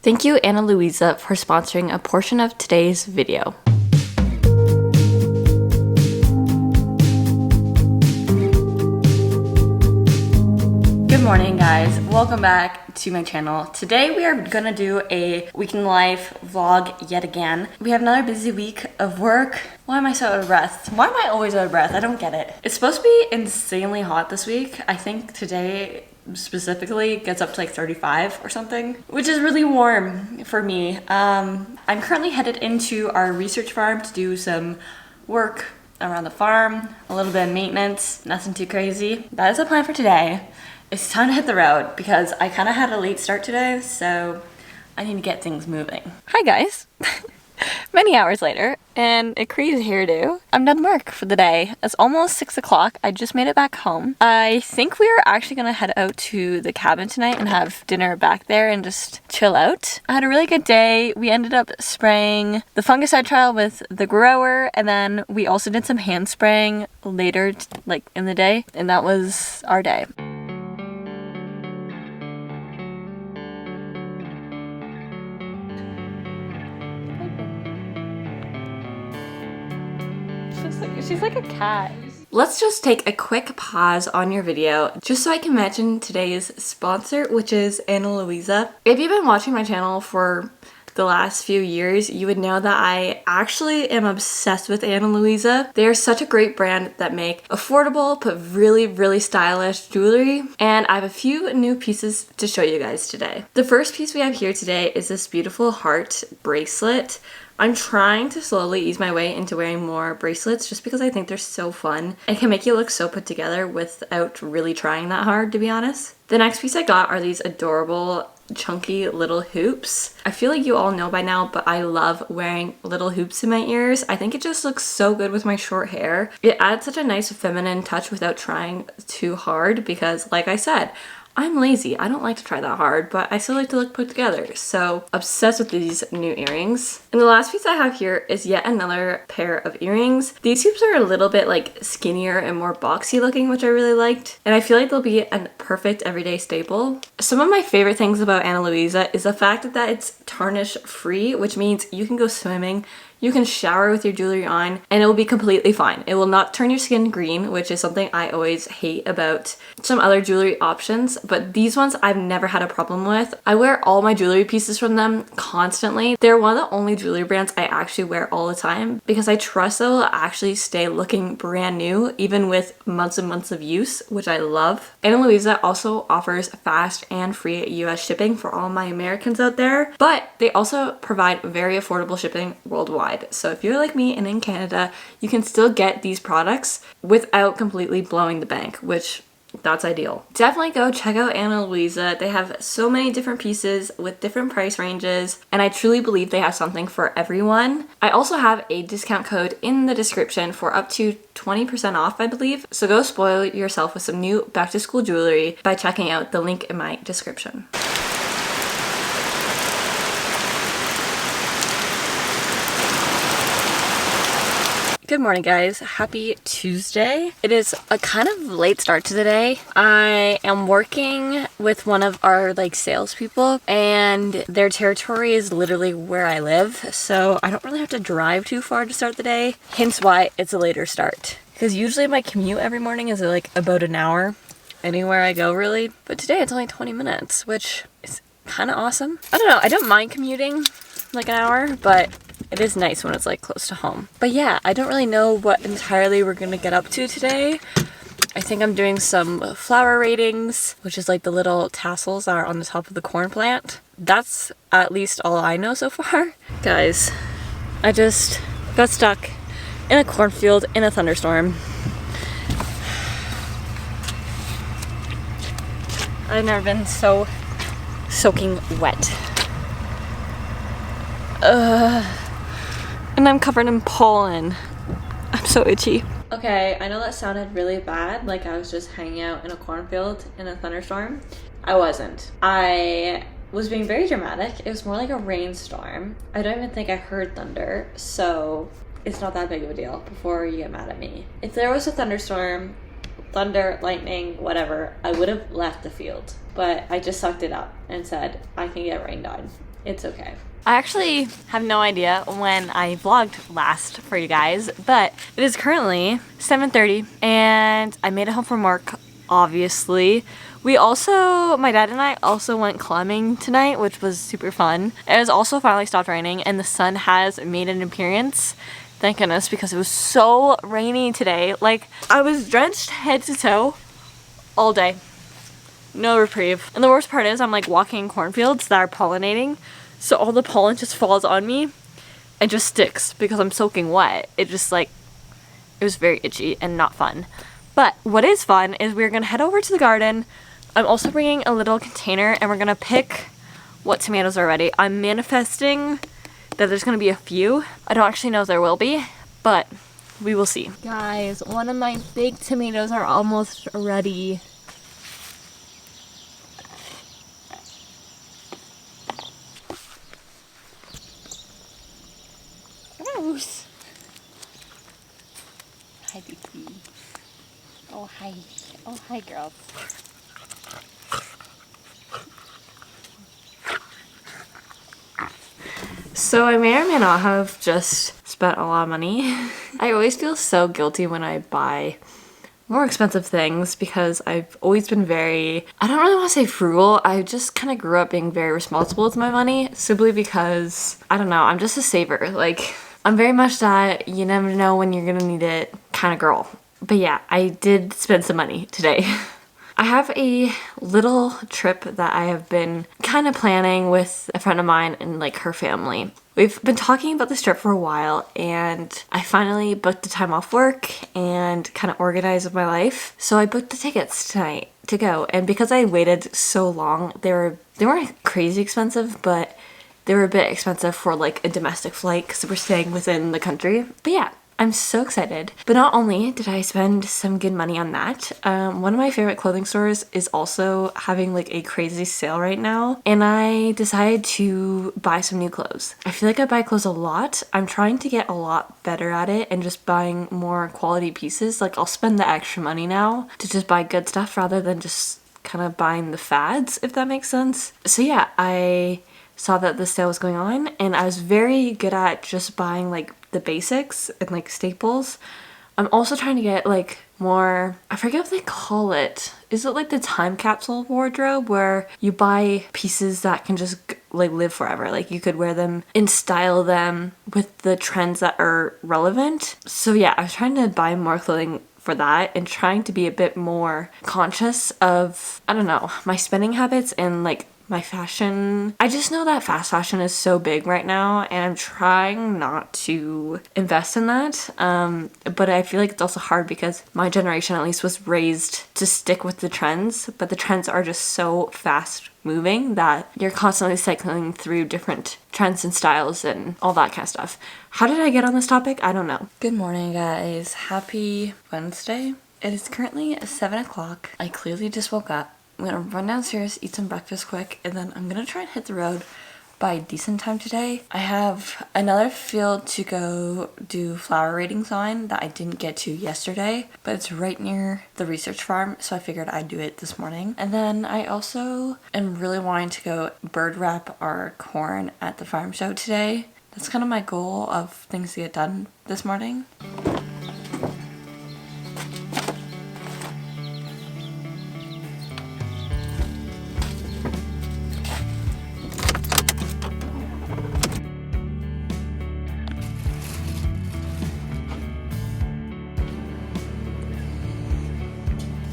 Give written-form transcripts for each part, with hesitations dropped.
Thank you, Louisa, for sponsoring a portion of today's video. Good morning, guys. Welcome back to my channel. Today we are gonna do a week in life vlog yet again. We have another busy week of work. Why am I so out of breath? Why am I always out of breath? I don't get it. It's supposed to be insanely hot this week. I think today specifically gets up to like 35 or something, which is really warm for me. I'm currently headed into our research farm to do some work around the farm, a little bit of maintenance, nothing too crazy. That is the plan for today. It's time to hit the road because I kind of had a late start today, so I need to get things moving. Hi guys! Many hours later, and a crazy hairdo. I'm done work for the day. It's almost 6 o'clock. I just made it back home. I think we are actually gonna head out to the cabin tonight and have dinner back there and just chill out. I had a really good day. We ended up spraying the fungicide trial with the grower, and then we also did some hand spraying later, like in the day, and that was our day. She's like a cat. Let's just take a quick pause on your video just so I can mention today's sponsor, which is Louisa. If you've been watching my channel for the last few years, you would know that I actually am obsessed with Louisa. They are such a great brand that make affordable but really stylish jewelry, and I have a few new pieces to show you guys today. The first piece we have here today is this beautiful heart bracelet. I'm trying to slowly ease my way into wearing more bracelets just because I think they're so fun and can make you look so put together without really trying that hard, to be honest. The next piece I got are these adorable chunky little hoops. I feel like you all know by now, but I love wearing little hoops in my ears. I think it just looks so good with my short hair. It adds such a nice feminine touch without trying too hard because, like I said, I'm lazy. I don't like to try that hard, but I still like to look put together. So obsessed with these new earrings. And the last piece I have here is yet another pair of earrings. These hoops are a little bit like skinnier and more boxy looking, which I really liked. And I feel like they'll be a perfect everyday staple. Some of my favorite things about Louisa is the fact that it's tarnish free, which means you can go swimming, you can shower with your jewelry on, and it will be completely fine. It will not turn your skin green, which is something I always hate about some other jewelry options, but these ones I've never had a problem with. I wear all my jewelry pieces from them constantly. They're one of the only jewelry brands I actually wear all the time because I trust they'll actually stay looking brand new even with months and months of use, which I love. Louisa also offers fast and free US shipping for all my Americans out there, but they also provide very affordable shipping worldwide. So if you're like me and in Canada, you can still get these products without completely blowing the bank, which that's ideal. Definitely go check out Louisa. They have so many different pieces with different price ranges, and I truly believe they have something for everyone. I also have a discount code in the description for up to 20% off, I believe. So go spoil yourself with some new back to school jewelry by checking out the link in my description. Good morning, guys. Happy Tuesday. It is a kind of late start to the day. I am working with one of our salespeople, and their territory is literally where I live, so I don't really have to drive too far to start the day, hence why it's a later start. Because usually my commute every morning is about an hour anywhere I go, really, but today it's only 20 minutes, which is kind of awesome. I don't know, I don't mind commuting like an hour, but it is nice when it's close to home. But yeah, I don't really know what entirely we're gonna get up to today. I think I'm doing some flower ratings, which is the little tassels that are on the top of the corn plant. That's at least all I know so far. Guys, I just got stuck in a cornfield in a thunderstorm. I've never been so soaking wet. And I'm covered in pollen. I'm so itchy. Okay, I know that sounded really bad, like I was just hanging out in a cornfield in a thunderstorm. I wasn't. I was being very dramatic. It was more like a rainstorm. I don't even think I heard thunder, so it's not that big of a deal before you get mad at me. If there was a thunderstorm, thunder, lightning, whatever, I would have left the field. But I just sucked it up and said, I can get rained on. It's okay. I actually have no idea when I vlogged last for you guys, but it is currently 7:30 and I made it home from work, obviously. My dad and I also went climbing tonight, which was super fun. It has also finally stopped raining and the sun has made an appearance. Thank goodness, because it was so rainy today. Like, I was drenched head to toe all day. No reprieve. And the worst part is I'm like walking in cornfields that are pollinating, so all the pollen just falls on me and just sticks because I'm soaking wet. It was very itchy and not fun. But what is fun is we're gonna head over to the garden. I'm also bringing a little container and we're gonna pick what tomatoes are ready. I'm manifesting that there's gonna be a few. I don't actually know if there will be, but we will see. Guys, one of my big tomatoes are almost ready. Gross. Hi, baby. Oh, hi. Oh, hi, girls. So I may or may not have just spent a lot of money. I always feel so guilty when I buy more expensive things because I've always been I don't really want to say frugal. I just kind of grew up being very responsible with my money simply because, I don't know, I'm just a saver. Like, I'm very much that you never know when you're gonna need it kind of girl. But yeah, I did spend some money today. I have a little trip that I have been kind of planning with a friend of mine and like her family. We've been talking about this trip for a while and I finally booked the time off work and kind of organized my life. So I booked the tickets tonight to go, and because I waited so long, they weren't crazy expensive, but they were a bit expensive for like a domestic flight because we're staying within the country. But yeah, I'm so excited. But not only did I spend some good money on that, one of my favorite clothing stores is also having like a crazy sale right now, and I decided to buy some new clothes. I feel like I buy clothes a lot. I'm trying to get a lot better at it and just buying more quality pieces. Like, I'll spend the extra money now to just buy good stuff rather than just kind of buying the fads, if that makes sense. So yeah, I saw that the sale was going on and I was very good at just buying like the basics and like staples. I'm also trying to get like more, I forget what they call it. Is it like the time capsule wardrobe where you buy pieces that can just like live forever? Like, you could wear them and style them with the trends that are relevant. So yeah, I was trying to buy more clothing for that and trying to be a bit more conscious of, I don't know, my spending habits and like my fashion. I just know that fast fashion is so big right now and I'm trying not to invest in that. But I feel like it's also hard because my generation at least was raised to stick with the trends, but the trends are just so fast moving that you're constantly cycling through different trends and styles and all that kind of stuff. How did I get on this topic? I don't know. Good morning, guys. Happy Wednesday. It is currently 7 o'clock. I clearly just woke up. I'm gonna run downstairs, eat some breakfast quick, and then I'm gonna try and hit the road by a decent time today. I have another field to go do flower ratings on that I didn't get to yesterday, but it's right near the research farm, so I figured I'd do it this morning. And then I also am really wanting to go bird wrap our corn at the farm show today. That's kind of my goal of things to get done this morning.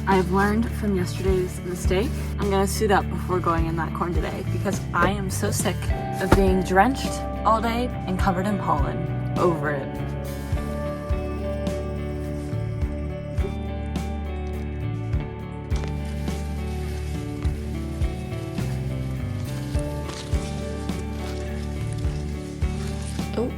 I've learned from yesterday's mistake. I'm gonna suit up before going in that corn today because I am so sick of being drenched all day and covered in pollen. Over it. Oh,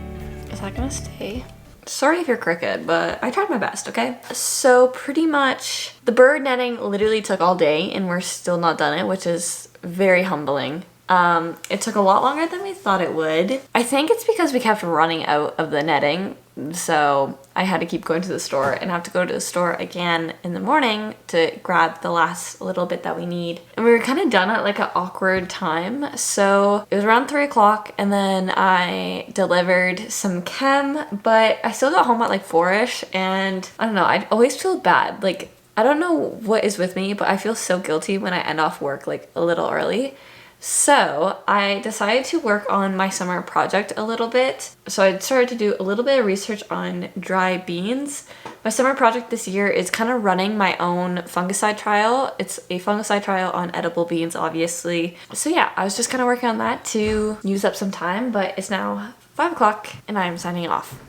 is that gonna stay? Sorry if you're crooked, but I tried my best, okay? So pretty much the bird netting literally took all day and we're still not done it, which is very humbling. It took a lot longer than we thought it would. I think it's because we kept running out of the netting So I had to keep going to the store and have to go to the store again in the morning to grab the last little bit that we need. And we were kind of done at like an awkward time. So it was around 3 o'clock and then I delivered some chem, but I still got home at like 4-ish, and I don't know, I always feel bad. Like, I don't know what is with me, but I feel so guilty when I end off work like a little early. So I decided to work on my summer project a little bit. So I started to do a little bit of research on dry beans. My summer project this year is kind of running my own fungicide trial. It's a fungicide trial on edible beans, obviously. So yeah, I was just kind of working on that to use up some time, but it's now 5 o'clock and I'm signing off.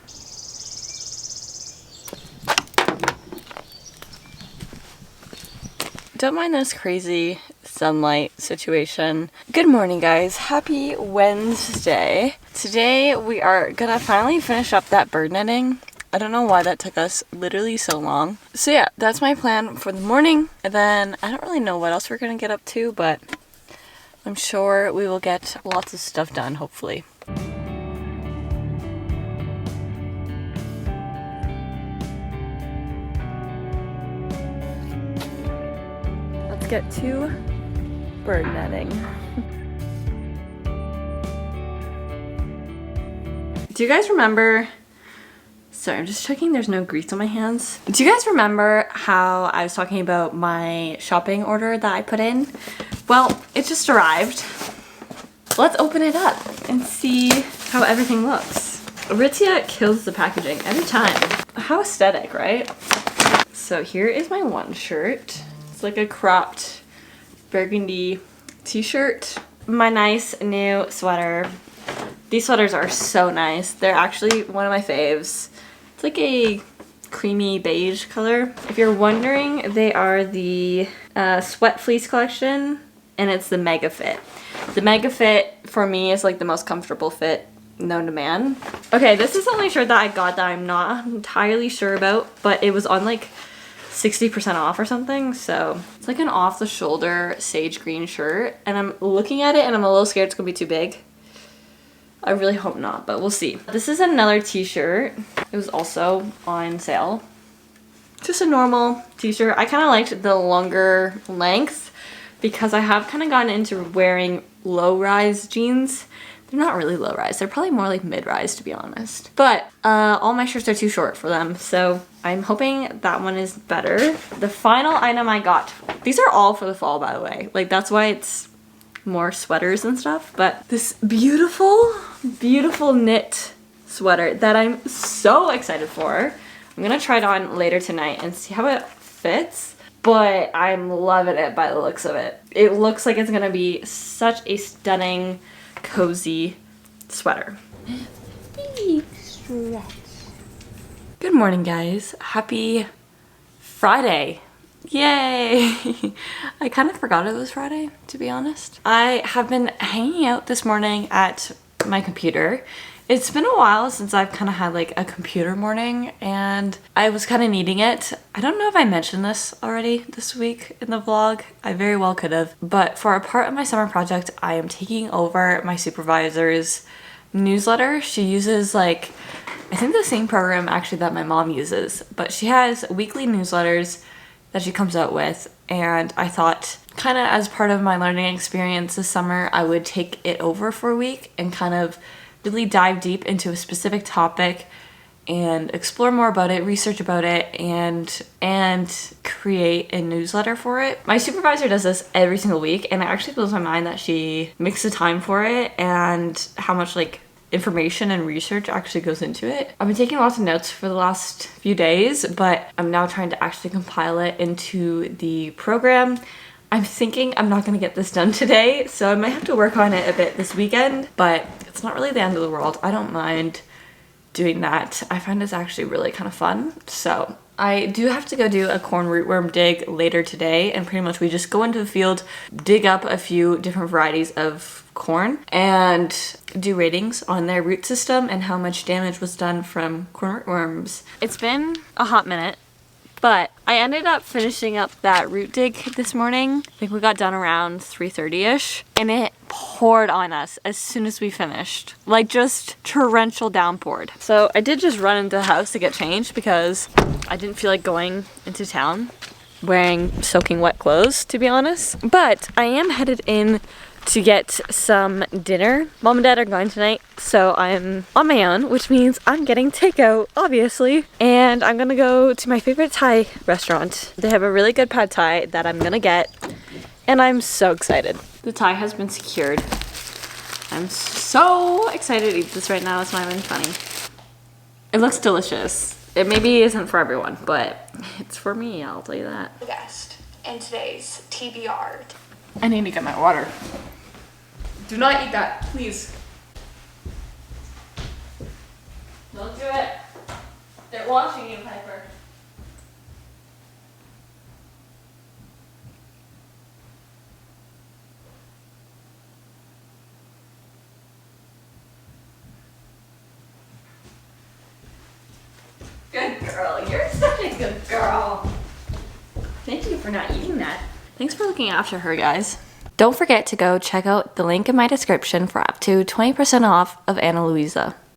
Don't mind this crazy sunlight situation. Good morning, guys. Happy Wednesday. Today we are gonna finally finish up that bird netting. I don't know why that took us literally so long. So yeah, that's my plan for the morning. And then I don't really know what else we're gonna get up to, but I'm sure we will get lots of stuff done, hopefully. Get to bird netting. Do you guys remember, sorry, I'm just checking there's no grease on my hands. Do you guys remember how I was talking about my shopping order that I put in? Well, it just arrived. Let's open it up and see how everything looks. Aritzia kills the packaging every time. How aesthetic, right? So here is my one shirt. It's like a cropped burgundy t-shirt. My nice new sweater. These sweaters are so nice. They're actually one of my faves. It's like a creamy beige color. If you're wondering, they are the Sweat Fleece collection, and it's the Mega Fit. The Mega Fit for me is like the most comfortable fit known to man. Okay, this is the only shirt that I got that I'm not entirely sure about, but it was on like 60% off or something. So it's like an off the shoulder sage green shirt, and I'm looking at it and I'm a little scared it's gonna be too big. I really hope not, but we'll see. This is another t-shirt. It was also on sale. Just a normal t-shirt. I kind of liked the longer length because I have kind of gotten into wearing low-rise jeans. They're not really low-rise. They're probably more like mid-rise, to be honest. But all my shirts are too short for them, so I'm hoping that one is better. The final item I got, these are all for the fall, by the way. Like, that's why it's more sweaters and stuff. But this beautiful, beautiful knit sweater that I'm so excited for. I'm gonna try it on later tonight and see how it fits. But I'm loving it by the looks of it. It looks like it's gonna be such a stunning, cozy sweater. Good morning, guys. Happy Friday. Yay! I kind of forgot it was Friday, to be honest. I have been hanging out this morning at my computer. It's been a while since I've kind of had like a computer morning, and I was kind of needing it. I don't know if I mentioned this already this week in the vlog. I very well could have. But for a part of my summer project, I am taking over my supervisor's newsletter. She uses like, I think the same program actually that my mom uses, but she has weekly newsletters that she comes out with, and I thought kind of as part of my learning experience this summer, I would take it over for a week and kind of really dive deep into a specific topic and explore more about it, research about it, and create a newsletter for it. My supervisor does this every single week, and it actually blows my mind that she makes the time for it and how much like information and research actually goes into it. I've been taking lots of notes for the last few days, but I'm now trying to actually compile it into the program. I'm thinking I'm not gonna get this done today, so I might have to work on it a bit this weekend, but it's not really the end of the world. I don't mind doing that. I find it's actually really kind of fun. So I do have to go do a corn rootworm dig later today, and pretty much we just go into the field, dig up a few different varieties of corn, and do ratings on their root system and how much damage was done from corn rootworms. It's been a hot minute, but I ended up finishing up that root dig this morning. I think we got done around 3:30ish, and it poured on us as soon as we finished. Like, just torrential downpoured. So I did just run into the house to get changed because I didn't feel like going into town wearing soaking wet clothes, to be honest. But I am headed in to get some dinner. Mom and Dad are going tonight, so I'm on my own, which means I'm getting takeout, obviously. And I'm gonna go to my favorite Thai restaurant. They have a really good pad Thai that I'm gonna get, and I'm so excited. The Thai has been secured. I'm so excited to eat this right now. It's not even funny. It looks delicious. It maybe isn't for everyone, but it's for me, I'll tell you that. Best in today's TBR. I need to get my water. Do not eat that, please. Don't do it. They're watching you, Piper. Good girl. You're such a good girl. Thank you for not eating that. Thanks for looking after her, guys. Don't forget to go check out the link in my description for up to 20% off of Louisa.